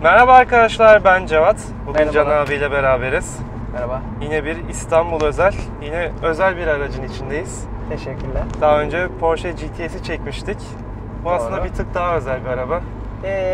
Merhaba arkadaşlar, ben Cevat. Bugün Merhaba. Can abiyle beraberiz. Merhaba. Yine bir İstanbul özel, yine özel bir aracın içindeyiz. Teşekkürler. Daha önce Porsche GTS'i çekmiştik. Bu aslında Doğru. bir tık daha özel bir araba.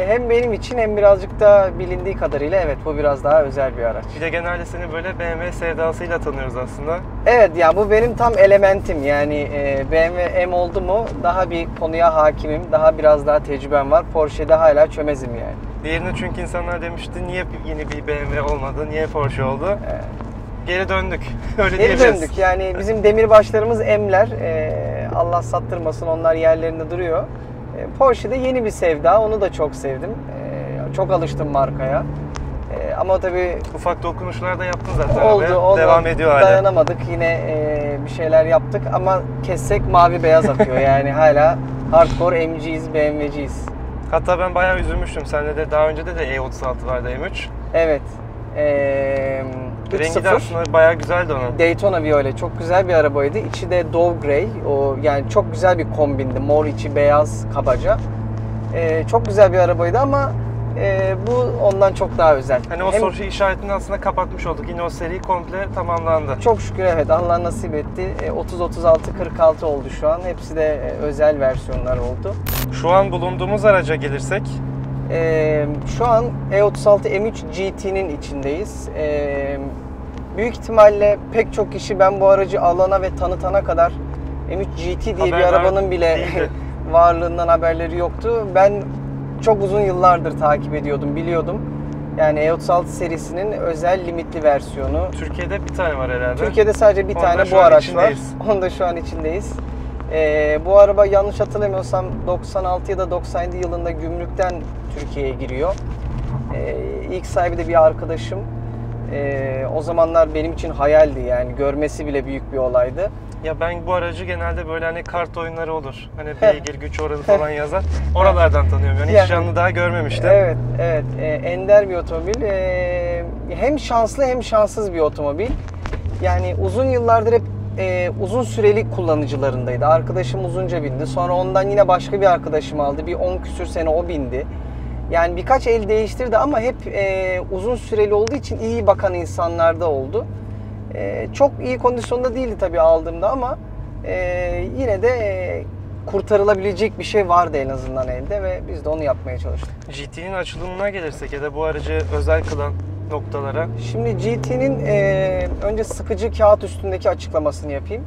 Hem benim için hem birazcık da bilindiği kadarıyla evet bu biraz daha özel bir araç. Bir de genelde seni böyle BMW sevdasıyla tanıyoruz aslında. Evet ya bu benim tam elementim yani BMW M oldu mu daha bir konuya hakimim, daha biraz daha tecrübem var. Porsche'de hala çömezim yani. Diğerine çünkü insanlar demişti niye yeni bir BMW olmadı, niye Porsche oldu? Evet. Geri döndük. Öyle Geri diyebiliriz. döndük yani bizim demirbaşlarımız M'ler, Allah sattırmasın onlar yerlerinde duruyor. Porsche'de yeni bir sevda, onu da çok sevdim. Çok alıştım markaya. Ama tabii Ufak dokunuşlar da yaptın zaten oldu, abi. oldu. Devam ediyor hala. Dayanamadık yine bir şeyler yaptık ama kessek mavi beyaz akıyor yani hala hardcore MG'yiz, BMW'ciyiz. Hatta ben bayağı üzülmüştüm. Sende de daha önce de E36 vardı M3. Evet. Rengi de 3.0 aslında bayağı güzeldi onun. Daytona Violet çok güzel bir arabaydı. İçi de Dove Grey. O yani çok güzel bir kombindi. Mor içi beyaz kabaca. Çok güzel bir arabaydı ama bu ondan çok daha özel. Hani o Hem soru işaretini aslında kapatmış olduk. Yine o seri komple tamamlandı. çok şükür evet Allah nasip etti. 30, 36, 46 oldu şu an. Hepsi de özel versiyonlar oldu. Şu an bulunduğumuz araca gelirsek, Şu an E36 M3 GT'nin içindeyiz. Büyük ihtimalle pek çok kişi ben bu aracı alana ve tanıtana kadar M3 GT diye bir Haberdar arabanın bile değildi. varlığından haberleri yoktu. Ben çok uzun yıllardır takip ediyordum, biliyordum. Yani E36 serisinin özel limitli versiyonu. Türkiye'de bir tane var herhalde. Türkiye'de sadece bir Onu da tane şu bu an araç var. içindeyiz. Onu da şu an içindeyiz. Bu araba yanlış hatırlamıyorsam 96 ya da 97 yılında gümrükten Türkiye'ye giriyor. İlk sahibi de bir arkadaşım. O zamanlar benim için hayaldi yani görmesi bile büyük bir olaydı. Ya ben bu aracı genelde böyle hani kart oyunları olur. Hani beygir güç oranı falan yazar. Oralardan tanıyorum. Yani Yani- hiç canlı daha görmemiştim. Evet, evet. Ender bir otomobil. Hem şanslı hem şanssız bir otomobil. Yani uzun yıllardır hep uzun süreli kullanıcılarındaydı. Arkadaşım uzunca bindi. Sonra ondan yine başka bir arkadaşım aldı. Bir 10 küsür sene o bindi. Yani birkaç el değiştirdi ama hep uzun süreli olduğu için iyi bakan insanlar da oldu. Çok iyi kondisyonda değildi tabii aldığımda ama yine de kurtarılabilecek bir şey vardı en azından elde ve biz de onu yapmaya çalıştık. GT'nin açılımına gelirsek ya da bu aracı özel kılan noktalara. Şimdi GT'nin önce sıkıcı kağıt üstündeki açıklamasını yapayım.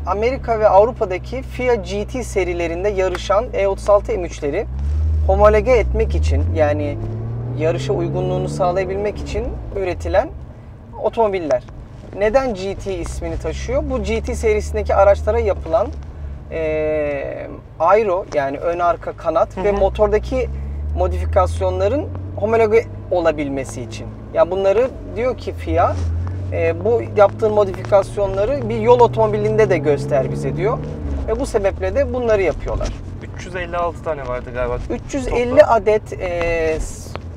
Amerika ve Avrupa'daki FIA GT serilerinde yarışan E36 M3'leri homologe etmek için yani yarışa uygunluğunu sağlayabilmek için üretilen otomobiller. Neden GT ismini taşıyor? Bu GT serisindeki araçlara yapılan aero yani ön arka kanat ve motordaki modifikasyonların homologe olabilmesi için. Ya bunları diyor ki FIA bu yaptığın modifikasyonları bir yol otomobilinde de göster bize diyor. Ve bu sebeple de bunları yapıyorlar. 356 tane vardı galiba. 350 toplam. adet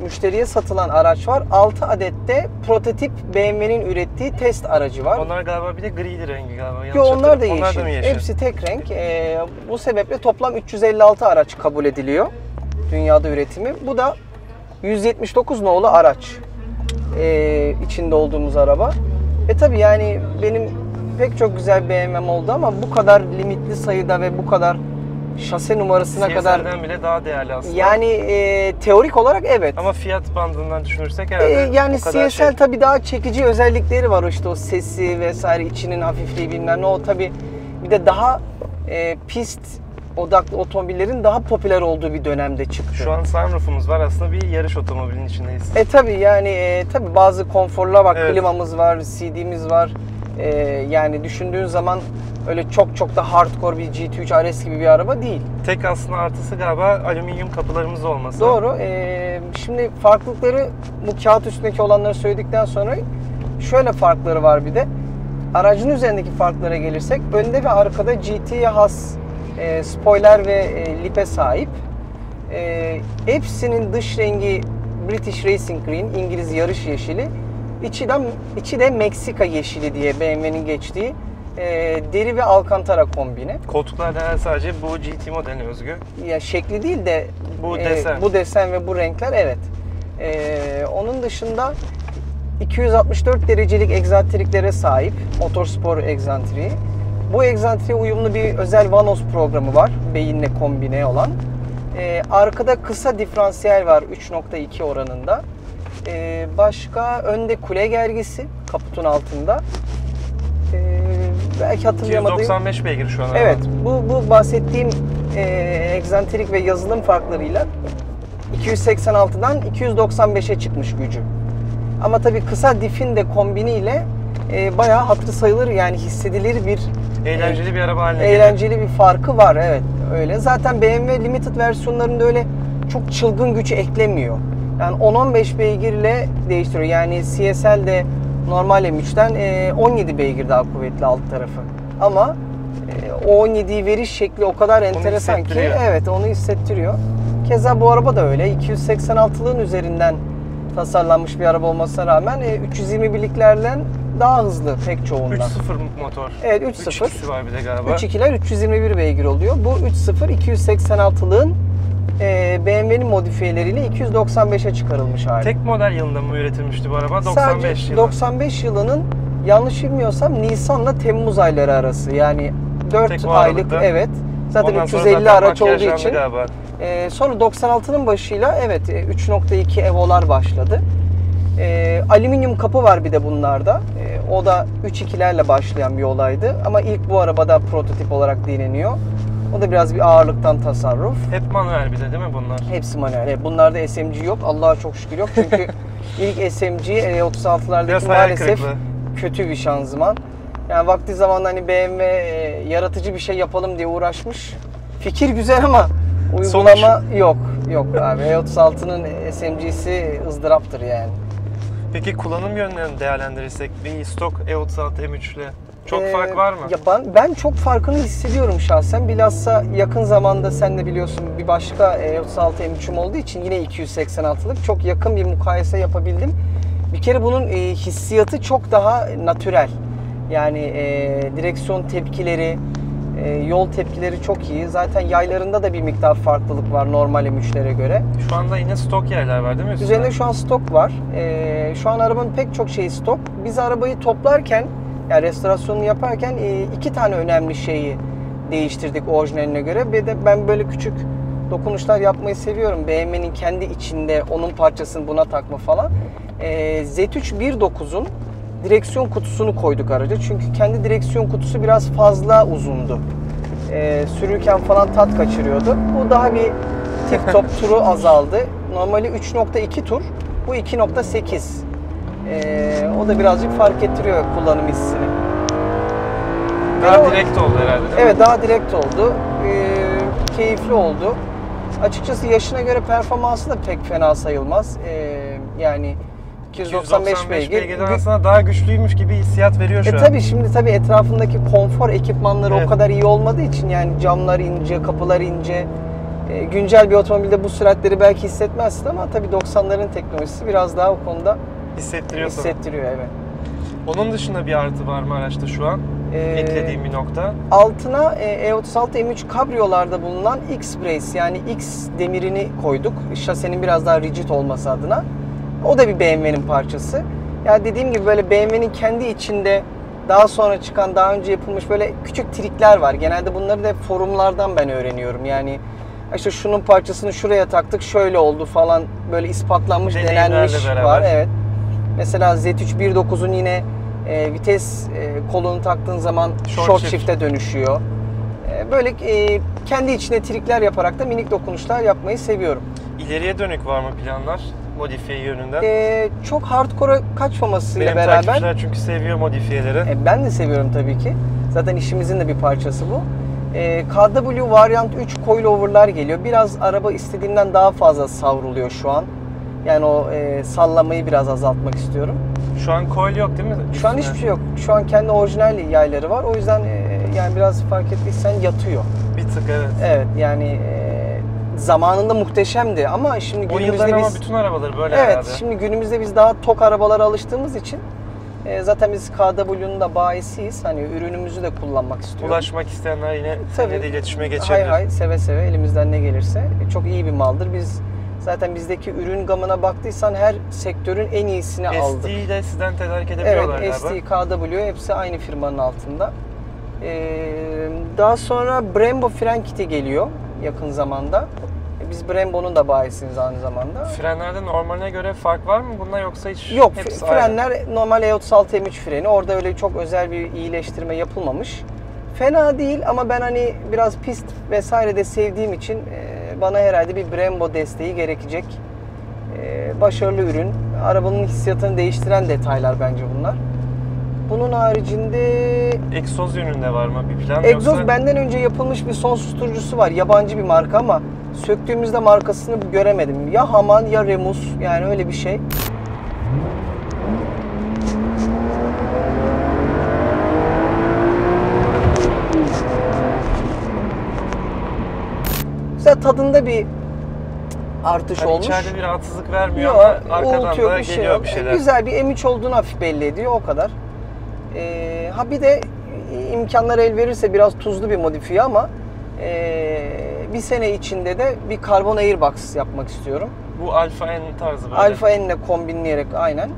müşteriye satılan araç var. 6 adet de prototip BMW'nin ürettiği test aracı var. Onlar galiba bir de griydi rengi galiba. Yo, onlar da yeşil. Onlar da mı yeşil? Hepsi tek renk. Bu sebeple toplam 356 araç kabul ediliyor. Dünyada üretimi. Bu da 179 nolu araç. İçinde olduğumuz araba. Tabi yani benim pek çok güzel BMW'm oldu ama bu kadar limitli sayıda ve bu kadar şase numarasına kadar CSL'den bile daha değerli aslında. yani teorik olarak evet. Ama fiyat bandından düşünürsek herhalde Yani o kadar CSL tabii daha çekici özellikleri var işte o sesi vesaire içinin hafifliği bilmem ne o tabii bir de daha pist odaklı otomobillerin daha popüler olduğu bir dönemde çıktı. Şu an sunroofumuz var aslında bir yarış otomobilinin içindeyiz. Tabii yani tabii bazı konforlar var, Evet. klimamız var, CD'miz var. Yani düşündüğün zaman öyle çok da hardcore bir GT3 RS gibi bir araba değil. Tek aslında artısı galiba alüminyum kapılarımız olması. Doğru. Şimdi farklılıkları bu kağıt üstündeki olanları söyledikten sonra şöyle farkları var bir de. Aracın üzerindeki farklara gelirsek önde ve arkada GT'ye has spoiler ve lipe sahip. Hepsinin dış rengi British Racing Green, İngiliz yarış yeşili. İçi de Meksika yeşili diye BMW'nin geçtiği Deri ve alkantara kombini. Koltuklar da sadece bu GT modeline özgü. Ya şekli değil de Bu desen ve bu renkler, evet. Onun dışında 264 derecelik egzantriklere sahip, motorspor egzantriği. Bu egzantriğe uyumlu bir özel Vanos programı var, beyinle kombine olan. Arkada kısa diferansiyel var 3.2 oranında. Başka önde kule gergisi kaputun altında. Belki hatırlayamadığım. 295 beygir şu an. Evet, bu bahsettiğim egzantrik ve yazılım farklarıyla 286'dan 295'e çıkmış gücü. Ama tabii kısa difin de kombiniyle bayağı hatırı sayılır, yani hissedilir bir eğlenceli bir araba haline geliyor. Eğlenceli bir farkı var, evet öyle. Zaten BMW Limited versiyonlarında öyle çok çılgın güç eklemiyor. Yani 10-15 beygirle değiştiriyor. Yani CSL'de normal M3'ten 17 beygir daha kuvvetli alt tarafı. Ama o 17'yi veriş şekli o kadar enteresan ki, evet onu hissettiriyor. Keza bu araba da öyle. 286'lığın üzerinden tasarlanmış bir araba olmasına rağmen 321'liklerden daha hızlı pek çoğundan. 3.0 motor. Evet, 3.0. 3.2'si var bir de galiba. 3.2'ler 321 beygir oluyor. Bu 3.0 286'lığın BMW'nin modifiyeleriyle 295'e çıkarılmış hali. Tek model yılında mı üretilmişti bu araba? 95 Sadece yılı. 95 yılının, yanlış bilmiyorsam Nisan'la Temmuz ayları arası. Yani 4 Tek o aylık, aralıkta. evet. Zaten Ondan sonra 350 zaten araç olduğu makyaj için. galiba. Sonra 96'nın başıyla evet 3.2 Evo'lar başladı. Alüminyum kapı var bir de bunlarda. O da 3.2'lerle başlayan bir olaydı. Ama ilk bu arabada prototip olarak deneniyor. O da biraz bir ağırlıktan tasarruf. Hep manuel bir de değil mi bunlar? Hepsi manuel. Bunlarda SMG yok. Allah'a çok şükür yok. Çünkü ilk SMG E36'lardaki maalesef kötü bir şanzıman. Yani vakti zamanında hani BMW yaratıcı bir şey yapalım diye uğraşmış. Fikir güzel ama uygulama yok. Yok abi. E36'nın SMG'si ızdıraptır yani. Peki kullanım yönlerini değerlendirirsek bir stok E36 M3 ile çok fark var mı? Ya ben çok farkını hissediyorum şahsen. Bilhassa yakın zamanda sen de biliyorsun bir başka E36 M3'üm olduğu için yine 286'lık çok yakın bir mukayese yapabildim. Bir kere bunun hissiyatı çok daha natürel. Yani direksiyon tepkileri, yol tepkileri çok iyi. Zaten yaylarında da bir miktar farklılık var normal M3'lere göre. Şu anda yine stok yerler var değil mi? Üzerinde şu an stok var. Şu an arabanın pek çok şeyi stok. Biz arabayı toplarken, yani restorasyonunu yaparken 2 tane önemli şeyi değiştirdik orijinaline göre. Bir de ben böyle küçük dokunuşlar yapmayı seviyorum. BMW'nin kendi içinde onun parçasını buna takma falan. Z3 1.9'un direksiyon kutusunu koyduk araca. Çünkü kendi direksiyon kutusu biraz fazla uzundu. Sürürken falan tat kaçırıyordu. Bu daha bir tip top turu azaldı. Normali 3.2 tur. Bu 2.8. O da birazcık fark ettiriyor kullanım hissini. Daha direkt oldu herhalde değil mi? Evet, daha direkt oldu. Keyifli oldu. Açıkçası yaşına göre performansı da pek fena sayılmaz. Yani 295 beygir. aslında daha güçlüymüş gibi hissiyat veriyor şu an. Tabii şimdi etrafındaki konfor ekipmanları evet. o kadar iyi olmadığı için, yani camlar ince, kapılar ince. Güncel bir otomobilde bu süratleri belki hissetmezsin ama tabii 90'ların teknolojisi biraz daha o konuda hissettiriyor, evet. Onun dışında bir artı var mı araçta şu an? Eklediğim bir nokta. Altına E36 M3 kabriyolarda bulunan X-Brace, yani X demirini koyduk. Şasenin biraz daha rigid olması adına. O da bir BMW'nin parçası. Yani dediğim gibi böyle BMW'nin kendi içinde daha sonra çıkan, daha önce yapılmış böyle küçük trikler var. Genelde bunları da forumlardan ben öğreniyorum. Yani işte şunun parçasını şuraya taktık, şöyle oldu falan, böyle ispatlanmış, denenmiş var. Evet. Mesela Z3 1.9'un yine vites kolunu taktığın zaman short shift'e dönüşüyor. Böyle kendi içine trikler yaparak da minik dokunuşlar yapmayı seviyorum. İleriye dönük var mı planlar modifiye yönünden? Çok hardcore'a kaçmamasıyla benim beraber. Benim takipçiler çünkü seviyor modifiyeleri. Ben de seviyorum tabii ki. Zaten işimizin de bir parçası bu. KW Variant 3 coilover'lar geliyor. Biraz araba istediğimden daha fazla savruluyor şu an. Yani o sallamayı biraz azaltmak istiyorum. Şu an coil yok değil mi? Şu an hiçbir şey yok. Şu an kendi orijinal yayları var. O yüzden yani biraz fark ettiysen yatıyor. Bir tık evet. Evet yani zamanında muhteşemdi ama şimdi günümüzde ama bütün arabaları böyle evet, herhalde. şimdi günümüzde biz daha tok arabalara alıştığımız için Zaten biz KW'nun da bayisiyiz. Hani ürünümüzü de kullanmak istiyoruz. Ulaşmak isteyenler yine Tabii. seninle de iletişime geçebilir. Hay seve seve elimizden ne gelirse. Çok iyi bir maldır. Biz zaten bizdeki ürün gamına baktıysan her sektörün en iyisini aldık. ST'yi de sizden tedarik edebiliyorlar Evet, galiba. ST, KW hepsi aynı firmanın altında. Daha sonra Brembo fren kiti geliyor yakın zamanda. Biz Brembo'nun da bayisiniz aynı zamanda. Frenlerde normaline göre fark var mı bunda yoksa hiç Yok, hepsi frenler aynı? normal E36 M3 freni. Orada öyle çok özel bir iyileştirme yapılmamış. Fena değil ama ben hani biraz pist vesaire de sevdiğim için bana herhalde bir Brembo desteği gerekecek. Başarılı ürün. Arabanın hissiyatını değiştiren detaylar bence bunlar. Bunun haricinde Egzoz yönünde var mı bir plan egzoz yoksa? benden önce yapılmış bir son susturucusu var. Yabancı bir marka ama söktüğümüzde markasını göremedim. Ya Haman ya Remus, yani öyle bir şey. Güzel, tadında bir artış Hani olmuş. içeride bir rahatsızlık vermiyor Yok, ama arkadan uğultu yok, da bir şey geliyor yok. bir şeyler. Güzel bir M3 olduğunu hafif belli ediyor, o kadar. Ha bir de imkanlar el verirse biraz tuzlu bir modifiye ama bir sene içinde de bir karbon airbox yapmak istiyorum. Bu Alfa N tarzı böyle. Alfa N'le kombinleyerek aynen.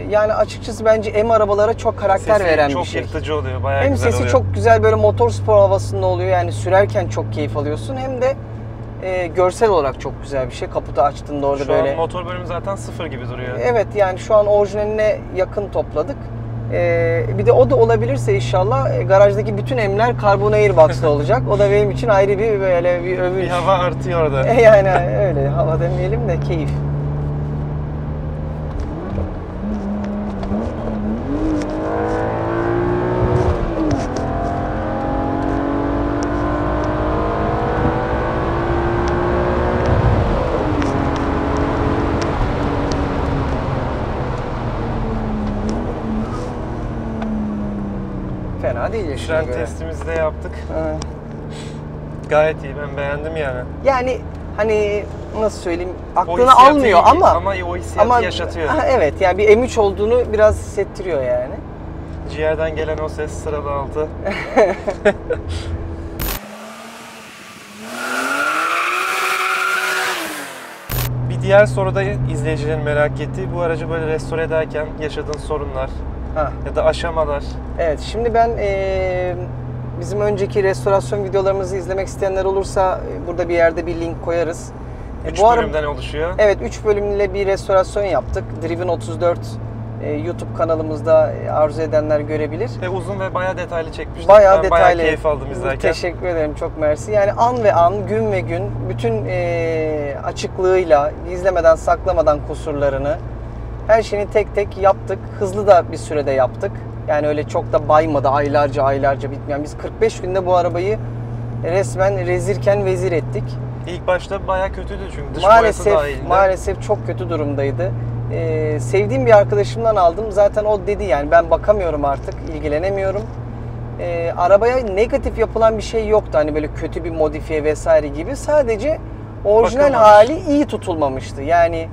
Yani açıkçası bence M arabalara çok karakter Sesi veren çok bir şey. yırtıcı oluyor, bayağı Hem güzel sesi oluyor. çok güzel, böyle motor spor havasında oluyor, yani sürerken çok keyif alıyorsun, hem de görsel olarak çok güzel bir şey. Kaputu açtığında orada Şu böyle. an motor bölümü zaten sıfır gibi duruyor. Evet, yani şu an orijinaline yakın topladık. Bir de o da olabilirse inşallah garajdaki bütün M'ler karbon airbox'ta olacak. O da benim için ayrı bir böyle bir övünç. Bir hava artıyor orada. Yani öyle hava demeyelim de keyif. Fena değil yaşına Fren göre. testimizi de yaptık. Ha. Gayet iyi, ben beğendim yani. Yani hani nasıl söyleyeyim, O aklını hissiyatı almıyor iyi, ama o hissiyatı yaşatıyor. Ha, evet, yani bir M3 olduğunu biraz hissettiriyor yani. Ciğerden gelen o ses sıralı altı. Bir diğer soru da izleyicilerin merak ettiği, bu aracı böyle restore ederken yaşadığın sorunlar Ha. ya da aşamalar. Evet, şimdi ben bizim önceki restorasyon videolarımızı izlemek isteyenler olursa burada bir yerde bir link koyarız. 3 bölümden oluşuyor. Evet, 3 bölümle bir restorasyon yaptık. Driven 34 YouTube kanalımızda arzu edenler görebilir. Ve uzun ve bayağı detaylı çekmiştik. Bayağı Ben detaylı. bayağı keyif aldım izlerken. Teşekkür ederim, çok mersi. Yani an ve an, gün ve gün bütün açıklığıyla, gizlemeden, saklamadan kusurlarını, her şeyini tek tek yaptık. Hızlı da bir sürede yaptık. Yani öyle çok da baymadı, aylarca bitmeyen. Biz 45 günde bu arabayı resmen rezirken vezir ettik. İlk başta bayağı kötüydü çünkü dış boyası dahilinde. Maalesef çok kötü durumdaydı. Sevdiğim bir arkadaşımdan aldım. Zaten o dedi, yani ben bakamıyorum artık, ilgilenemiyorum. Arabaya negatif yapılan bir şey yoktu. Hani böyle kötü bir modifiye vesaire gibi. Sadece orijinal Bakılmamış. hali iyi tutulmamıştı. Yani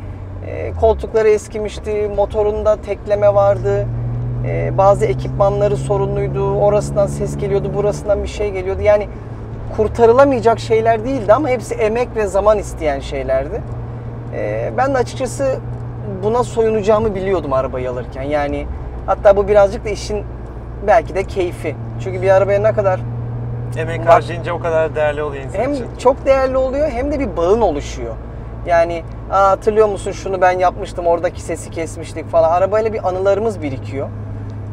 koltukları eskimişti, motorunda tekleme vardı. Bazı ekipmanları sorunluydu. Orasından ses geliyordu, burasından bir şey geliyordu. Yani kurtarılamayacak şeyler değildi ama hepsi emek ve zaman isteyen şeylerdi. Ben de açıkçası buna soyunacağımı biliyordum arabayı alırken. Yani hatta bu birazcık da işin belki de keyfi. Çünkü bir arabaya ne kadar Emek harcayınca o kadar değerli oluyor insan hem için. çok değerli oluyor hem de bir bağın oluşuyor. Yani hatırlıyor musun, şunu ben yapmıştım, oradaki sesi kesmiştik falan. Arabayla bir anılarımız birikiyor.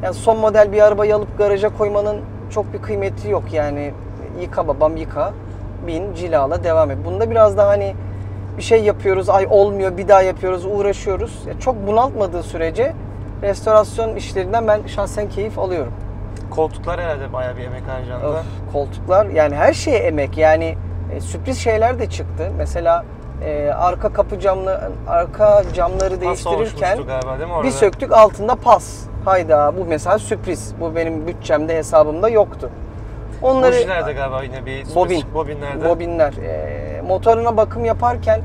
Yani son model bir arabayı alıp garaja koymanın çok bir kıymeti yok. Yani yıka babam yıka, bin cilala devam et. Bunda biraz daha hani bir şey yapıyoruz, ay olmuyor, bir daha yapıyoruz, uğraşıyoruz. Ya çok bunaltmadığı sürece restorasyon işlerinden ben şahsen keyif alıyorum. Koltuklar herhalde bayağı bir emek harcandı. Of, koltuklar, yani her şeye emek. Yani sürpriz şeyler de çıktı. Mesela arka camları değiştirirken galiba, değil mi orada? bir söktük, altında pas. Hayda, bu mesela sürpriz. Bu benim bütçemde, hesabımda yoktu. Onları Bujilerde galiba yine bir bobin, bobinlerde. bobinler. Motoruna bakım yaparken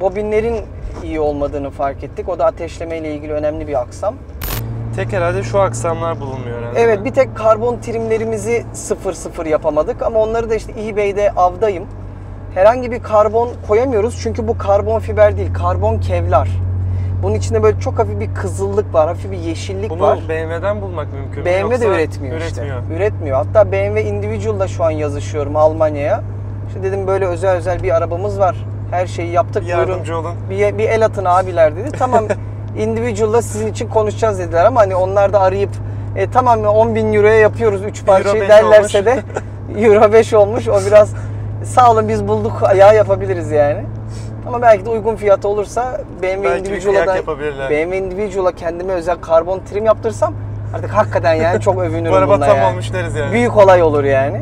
bobinlerin iyi olmadığını fark ettik. O da ateşleme ile ilgili önemli bir aksam. Tek herhalde şu aksamlar bulunmuyor herhalde. Evet, bir tek karbon trimlerimizi 0-0 yapamadık ama onları da işte eBay'de avdayım. Herhangi bir karbon koyamıyoruz çünkü bu karbon fiber değil, karbon kevlar. Bunun içinde böyle çok hafif bir kızıllık var, hafif bir yeşillik Bunu var. BMW'den bulmak mümkün mü? BMW de Yoksa üretmiyor işte. Üretmiyor. Üretmiyor. Hatta BMW Individual'da şu an yazışıyorum Almanya'ya. İşte dedim böyle özel bir arabamız var. Her şeyi yaptık. Bir yardımcı olun. Bir el atın abiler dedi. Tamam Individual'da sizin için konuşacağız dediler ama hani onlar da arayıp tamam 10.000 euroya yapıyoruz 3 parçayı Euro 5 derlerse olmuş. de Euro 5 olmuş. O biraz sağ olun biz bulduk ayağı yapabiliriz yani. Ama belki de uygun fiyatı olursa BMW Belki bir Individual'a kıyak yapabilirler. BMW Individual'a kendime özel karbon trim yaptırsam artık hakikaten yani çok övünürüm Bu araba bununla tam yani. olmuş deriz yani. Büyük olay olur yani.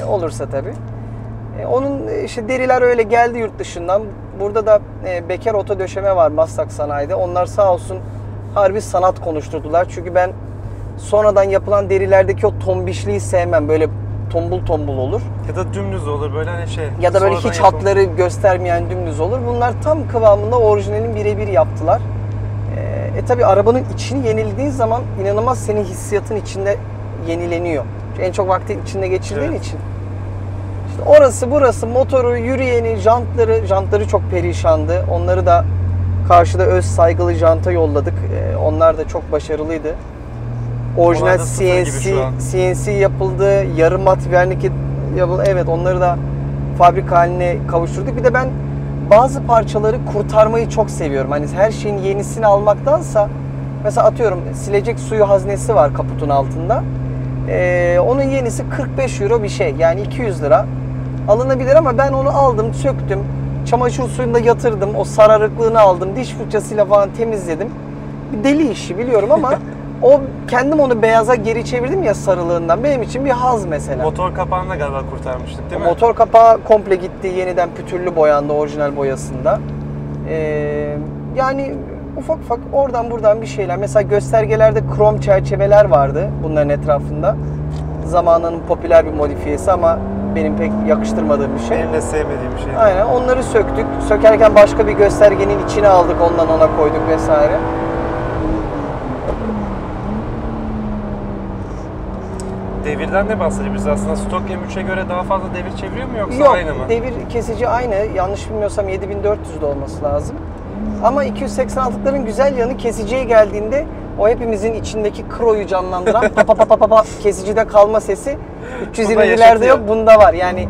Olursa tabii. Onun işte deriler öyle geldi yurt dışından. Burada da Beker Oto Döşeme var Maslak Sanayi'de. Onlar sağ olsun harbi sanat konuşturdular. Çünkü ben sonradan yapılan derilerdeki o tombişliği sevmem. Böyle tombul tombul olur. Ya da dümdüz olur böyle hani şey. Ya da böyle sonradan hiç yapılmış. hatları göstermeyen dümdüz olur. Bunlar tam kıvamında orijinalin birebir yaptılar. Tabi arabanın içini yenilediğin zaman inanılmaz senin hissiyatın içinde yenileniyor. Çünkü en çok vakti içinde geçirdiğin Evet. için. İşte orası burası motoru, yürüyeni, jantları çok perişandı. Onları da karşıda öz saygılı janta yolladık. Onlar da çok başarılıydı. Orijinal Onlar da sıfır gibi şu an. CNC yapıldı, yarım mat vernik yapıldı. Evet onları da fabrika haline kavuşturduk. Bir de ben bazı parçaları kurtarmayı çok seviyorum. Hani her şeyin yenisini almaktansa mesela atıyorum silecek suyu haznesi var kaputun altında. Onun yenisi 45 euro bir şey. Yani 200 lira. Alınabilir ama ben onu aldım, söktüm. Çamaşır suyunda yatırdım. O sararıklığını aldım. Diş fırçasıyla falan temizledim. Bir deli işi biliyorum ama kendim onu beyaza geri çevirdim ya sarılığından. Benim için bir haz mesela. Motor kapağını da galiba kurtarmıştık değil mi? Motor kapağı komple gitti. Yeniden pütürlü boyandı orijinal boyasında. Yani ufak ufak oradan buradan bir şeyler. Mesela göstergelerde krom çerçeveler vardı bunların etrafında. Zamanının popüler bir modifiyesi ama benim pek yakıştırmadığım bir şey. Benim de sevmediğim bir şey. Aynen onları söktük. Sökerken başka bir göstergenin içine aldık. Ondan ona koyduk vesaire. Devirden ne bahsedebiliriz aslında? Stok M3'e göre daha fazla devir çeviriyor mu yoksa Yok, aynı mı? devir kesici aynı. Yanlış bilmiyorsam 7400'de olması lazım. Ama 286'ların güzel yanı kesiciye geldiğinde o hepimizin içindeki kroyu canlandıran pa pa pa pa pa kesicide kalma sesi 320'lerde yaşatıyor. yok, bunda var. Yani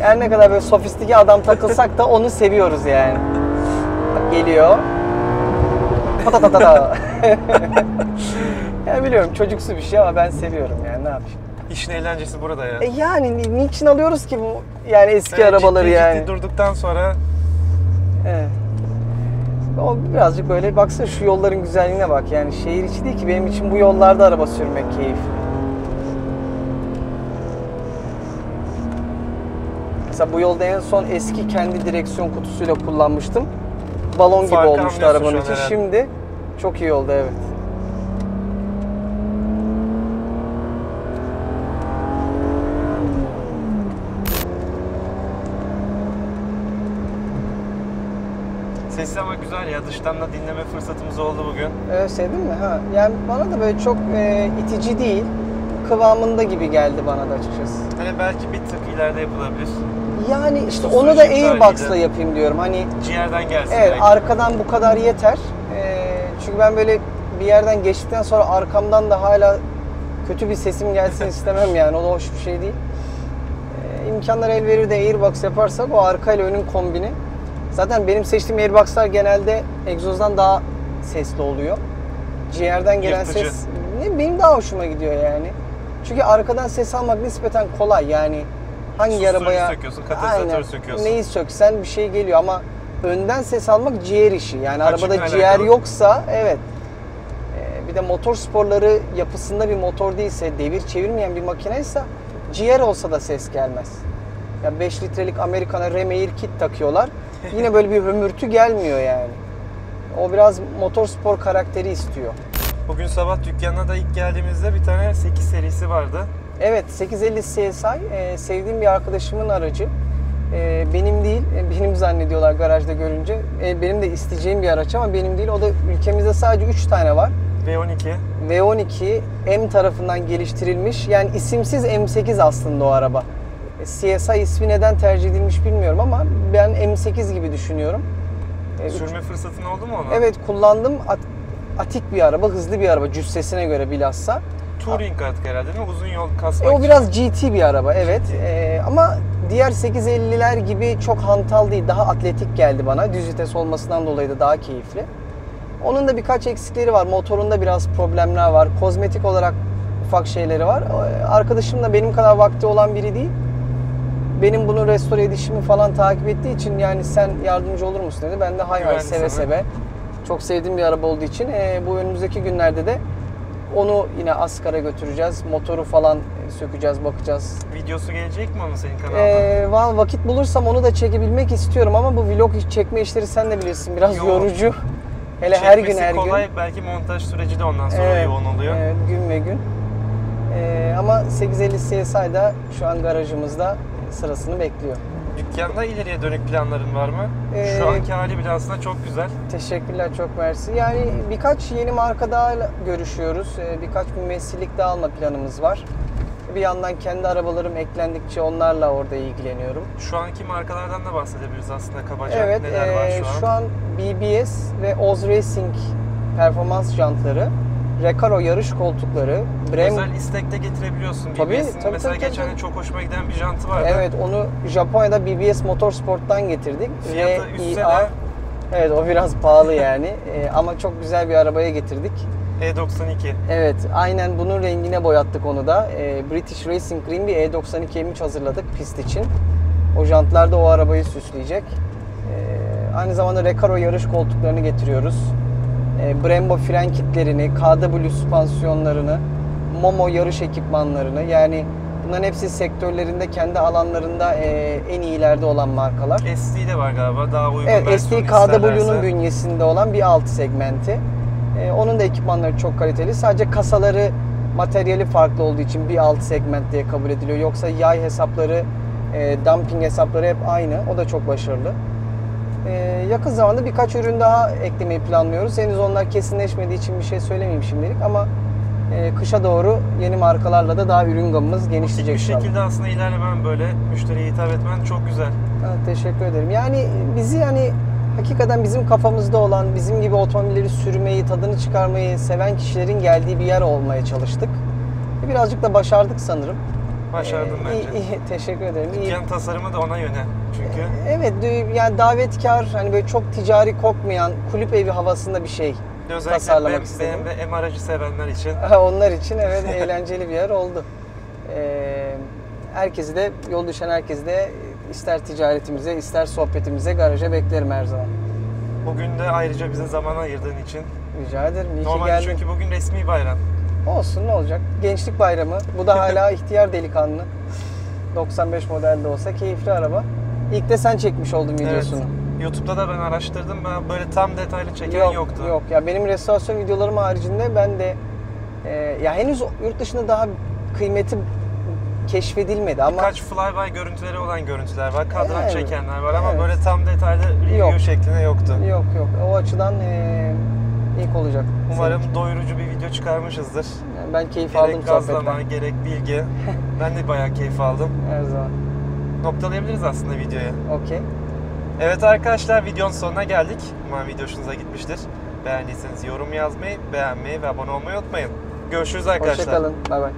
her ne kadar böyle sofistike adam takılsak da onu seviyoruz yani. Bak geliyor. Patatatata. Yani biliyorum çocuksu bir şey ama ben seviyorum yani ne yapayım. İşin eğlencesi burada ya. Yani niçin alıyoruz ki bu yani eski Yani arabaları ciddi yani. ciddi durduktan sonra Evet. O birazcık böyle baksana şu yolların güzelliğine bak yani şehir içi değil ki benim için bu yollarda araba sürmek keyifli. Mesela bu yolda en son eski kendi direksiyon kutusuyla kullanmıştım. Balon gibi Farkı olmuştu anlıyorsun arabanın şu içi. an herhalde. Şimdi çok iyi oldu evet. sesi ama güzel ya. Dıştan da dinleme fırsatımız oldu bugün. Sevdin mi? Ha. Yani bana da böyle çok itici değil. Kıvamında gibi geldi bana da açıkçası. Hani belki bir tık ileride yapılabilir. Yani işte Susturucu onu da iptaliyle. Airbox'la yapayım diyorum. Hani Ciğerden gelsin evet belki. arkadan bu kadar yeter. Çünkü ben böyle bir yerden geçtikten sonra arkamdan da hala kötü bir sesim gelsin istemem yani. O da hoş bir şey değil. İmkanlar el verir de Airbox yaparsak o arka ile önün kombini. Zaten benim seçtiğim Airbox'lar genelde egzozdan daha sesli oluyor. Ciğerden gelen Yırtıcı. ses benim daha hoşuma gidiyor yani. Çünkü arkadan ses almak nispeten kolay yani. Hangi Susturucu arabaya söküyorsun, katalizatör söküyorsun. neyi söksen bir şey geliyor ama önden ses almak ciğer işi. Yani Açıkla arabada alakalı. ciğer yoksa evet. Bir de motor sporları yapısında bir motor değilse, devir çevirmeyen bir makineyse ciğer olsa da ses gelmez. Ya 5 litrelik Amerikan'a Remair kit takıyorlar. Yine böyle bir hömürtü gelmiyor yani. O biraz motor spor karakteri istiyor. Bugün sabah dükkanına da ilk geldiğimizde bir tane 8 serisi vardı. Evet 850 CSI sevdiğim bir arkadaşımın aracı. Benim değil, benim zannediyorlar garajda görünce. Benim de isteyeceğim bir araç ama benim değil. O da ülkemizde sadece 3 tane var. V12. V12 M tarafından geliştirilmiş. Yani isimsiz M8 aslında o araba. CSI ismi neden tercih edilmiş bilmiyorum ama ben M8 gibi düşünüyorum. Sürme fırsatın oldu mu ona? Evet, kullandım. Atik bir araba, hızlı bir araba cüssesine göre bilhassa. Touring artık herhalde değil mi? Uzun yol kasmak O için. biraz GT bir araba, evet. Ama diğer 850'ler gibi çok hantal değil, daha atletik geldi bana. Düz vites olmasından dolayı da daha keyifli. Onun da birkaç eksikleri var. Motorunda biraz problemler var. Kozmetik olarak ufak şeyleri var. Arkadaşım da benim kadar vakti olan biri değil. Benim bunu restore edişimi falan takip ettiği için yani sen yardımcı olur musun dedi. Ben de hay Güvenli seve sana. seve. Çok sevdiğim bir araba olduğu için bu önümüzdeki günlerde de onu yine Askar'a götüreceğiz. Motoru falan sökeceğiz, bakacağız. Videosu gelecek mi onun senin kanalda? Vakit bulursam onu da çekebilmek istiyorum ama bu vlog çekme işleri sen de bilirsin. Biraz Yoğun. yorucu. Hele her gün Çekmesi her kolay, gün. belki montaj süreci de ondan sonra yoğun oluyor. Evet, gün ve gün. Ama 850 CSI'da şu an garajımızda sırasını bekliyor. Dükkanda ileriye dönük planların var mı? Şu anki hali bile aslında çok güzel. Teşekkürler, çok mersi. Yani birkaç yeni marka daha görüşüyoruz. Birkaç mümessillik daha alma planımız var. Bir yandan kendi arabalarım eklendikçe onlarla orada ilgileniyorum. Şu anki markalardan da bahsedebiliriz aslında kabaca. Evet, Neler var şu an BBS ve Oz Racing performans jantları, Recaro yarış koltukları, Özel istekte getirebiliyorsun. Tabii, BBS'in tabii, mesela tabii, geçen tabii. çok hoşuma giden bir jantı vardı. Evet, onu Japonya'da BBS Motorsport'tan getirdik. Fiyatı üstse RIA. de Evet, o biraz pahalı yani. Ama çok güzel bir arabaya getirdik. E92. Evet, aynen bunun rengine boyattık onu da. British Racing Green bir E92 M3 hazırladık pist için. O jantlar da o arabayı süsleyecek. Aynı zamanda Recaro yarış koltuklarını getiriyoruz. Brembo fren kitlerini, KW süspansiyonlarını, Momo yarış ekipmanlarını, yani bunların hepsi sektörlerinde, kendi alanlarında en iyilerde olan markalar. SD de var galiba, daha uygun Evet, SD versiyonu KW'nun isterlerse. bünyesinde olan bir alt segmenti. Onun da ekipmanları çok kaliteli. Sadece kasaları, materyali farklı olduğu için bir alt segment diye kabul ediliyor. Yoksa yay hesapları, dumping hesapları hep aynı. O da çok başarılı. Yakın zamanda birkaç ürün daha eklemeyi planlıyoruz. Henüz onlar kesinleşmediği için bir şey söylemeyeyim şimdilik ama kışa doğru yeni markalarla da daha ürün gamımız genişleyecek Bir inşallah. şekilde aslında ilerlemen, böyle müşteriye hitap etmen çok güzel. Evet, teşekkür ederim. Yani bizi hakikaten bizim kafamızda olan, bizim gibi otomobilleri sürmeyi, tadını çıkarmayı seven kişilerin geldiği bir yer olmaya çalıştık. Birazcık da başardık sanırım. Başardın bence. İyi, teşekkür ederim. İyi. Dükkan tasarımı da ona yöne çünkü. Evet, yani davetkar, hani böyle çok ticari kokmayan, kulüp evi havasında bir şey Özellikle tasarlamak istedim. BMW M aracı sevenler için. Onlar için evet eğlenceli bir yer oldu. Herkesi de, yol düşen herkesi de ister ticaretimize, ister sohbetimize garaja beklerim her zaman. Bugün de ayrıca bize zaman ayırdığın için. Rica ederim. İyi ki Normalde geldin. çünkü bugün resmi bayram. Olsun, ne olacak? Gençlik bayramı. Bu da hala ihtiyar delikanlı. 95 model de olsa keyifli araba. İlk de sen çekmiş oldun videosunu. Evet. YouTube'da da ben araştırdım. Ben böyle tam detaylı çeken yoktu. Yok. Ya benim restorasyon videolarım haricinde ben de ya henüz yurt dışında daha kıymeti keşfedilmedi ama Birkaç flyby görüntüleri olan görüntüler var. Kadran Evet. çekenler var ama Evet. böyle tam detaylı review Yok. şeklinde yoktu. yok. O açıdan ilk olacak. Umarım Seninki. doyurucu bir video çıkarmışızdır. Yani ben keyif aldım Gerek gazlama, sohbetten. gerek bilgi. Ben de bayağı keyif aldım. Her zaman. Noktalayabiliriz aslında videoyu. Okey. Evet arkadaşlar, videonun sonuna geldik. Umarım video hoşunuza gitmiştir. Beğendiyseniz yorum yazmayı, beğenmeyi ve abone olmayı unutmayın. Görüşürüz arkadaşlar. Hoşçakalın. Bay bay.